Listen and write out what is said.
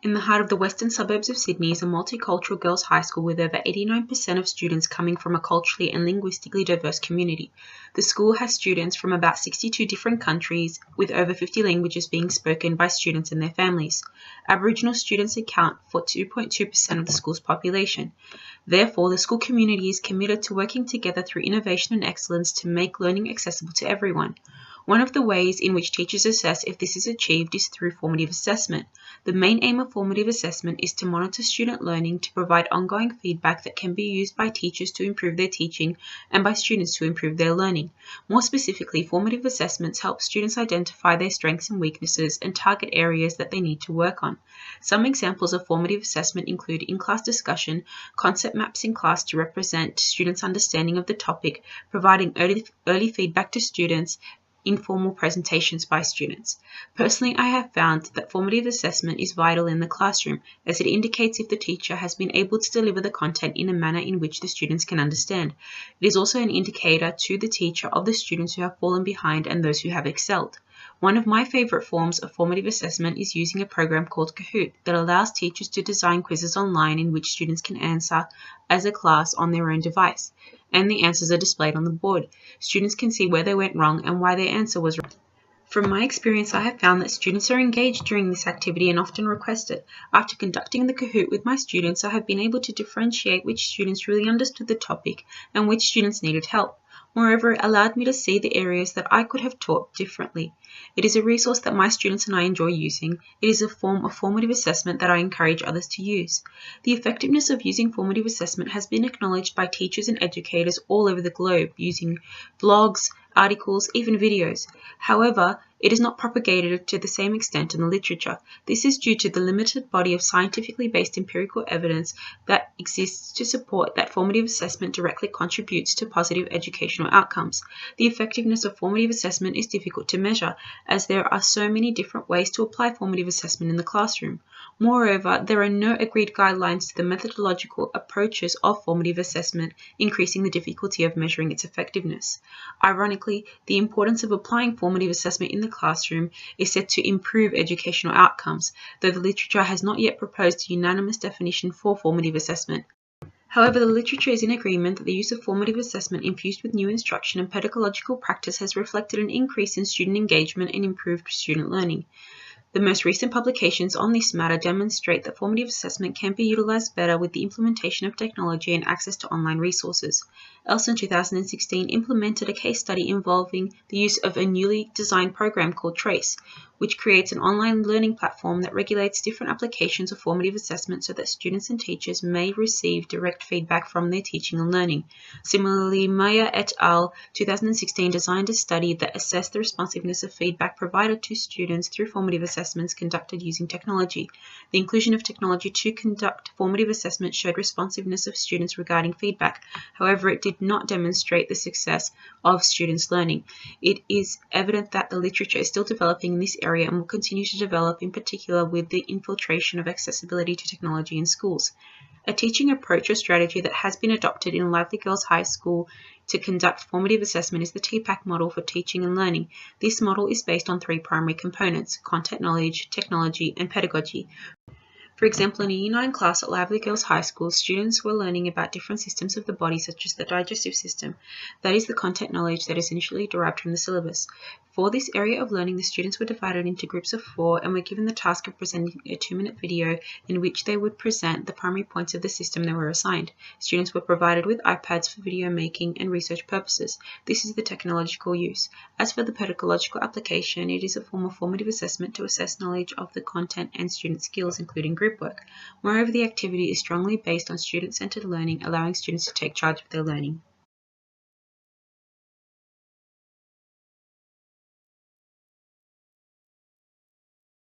In the heart of the western suburbs of Sydney is a multicultural girls' high school with over 89% of students coming from a culturally and linguistically diverse community. The school has students from about 62 different countries, with over 50 languages being spoken by students and their families. Aboriginal students account for 2.2% of the school's population. Therefore, the school community is committed to working together through innovation and excellence to make learning accessible to everyone. One of the ways in which teachers assess if this is achieved is through formative assessment. The main aim of formative assessment is to monitor student learning, to provide ongoing feedback that can be used by teachers to improve their teaching and by students to improve their learning. More specifically, formative assessments help students identify their strengths and weaknesses and target areas that they need to work on. Some examples of formative assessment include in-class discussion, concept maps in class to represent students' understanding of the topic, providing early feedback to students, informal presentations by students. Personally, I have found that formative assessment is vital in the classroom, as it indicates if the teacher has been able to deliver the content in a manner in which the students can understand. It is also an indicator to the teacher of the students who have fallen behind and those who have excelled. One of my favorite forms of formative assessment is using a program called Kahoot that allows teachers to design quizzes online in which students can answer as a class on their own device, and the answers are displayed on the board. Students can see where they went wrong and why their answer was wrong. From my experience, I have found that students are engaged during this activity and often request it. After conducting the Kahoot with my students, I have been able to differentiate which students really understood the topic and which students needed help. Moreover, it allowed me to see the areas that I could have taught differently. It is a resource that my students and I enjoy using. It is a form of formative assessment that I encourage others to use. The effectiveness of using formative assessment has been acknowledged by teachers and educators all over the globe using blogs, articles, even videos. However, it is not propagated to the same extent in the literature. This is due to the limited body of scientifically based empirical evidence that exists to support that formative assessment directly contributes to positive educational outcomes. The effectiveness of formative assessment is difficult to measure, as there are so many different ways to apply formative assessment in the classroom. Moreover, there are no agreed guidelines to the methodological approaches of formative assessment, increasing the difficulty of measuring its effectiveness. Ironically, the importance of applying formative assessment in the classroom is said to improve educational outcomes, though the literature has not yet proposed a unanimous definition for formative assessment. However, the literature is in agreement that the use of formative assessment infused with new instruction and pedagogical practice has reflected an increase in student engagement and improved student learning. The most recent publications on this matter demonstrate that formative assessment can be utilized better with the implementation of technology and access to online resources. ELSA in 2016 implemented a case study involving the use of a newly designed program called TRACE, which creates an online learning platform that regulates different applications of formative assessment so that students and teachers may receive direct feedback from their teaching and learning. Similarly, Maya et al. 2016 designed a study that assessed the responsiveness of feedback provided to students through formative assessments conducted using technology. The inclusion of technology to conduct formative assessment showed responsiveness of students regarding feedback. However, it did not demonstrate the success of students' learning. It is evident that the literature is still developing in this area and will continue to develop, in particular with the infiltration of accessibility to technology in schools. A teaching approach or strategy that has been adopted in Lively Girls High School to conduct formative assessment is the TPAC model for teaching and learning. This model is based on 3 primary components: content knowledge, technology, and pedagogy. For example, in a Year 9 class at Lively Girls High School, students were learning about different systems of the body, such as the digestive system. That is the content knowledge that is initially derived from the syllabus. For this area of learning, the students were divided into groups of 4 and were given the task of presenting a 2-minute video in which they would present the primary points of the system they were assigned. Students were provided with iPads for video making and research purposes. This is the technological use. As for the pedagogical application, it is a form of formative assessment to assess knowledge of the content and student skills, including group work. Moreover, the activity is strongly based on student-centered learning, allowing students to take charge of their learning.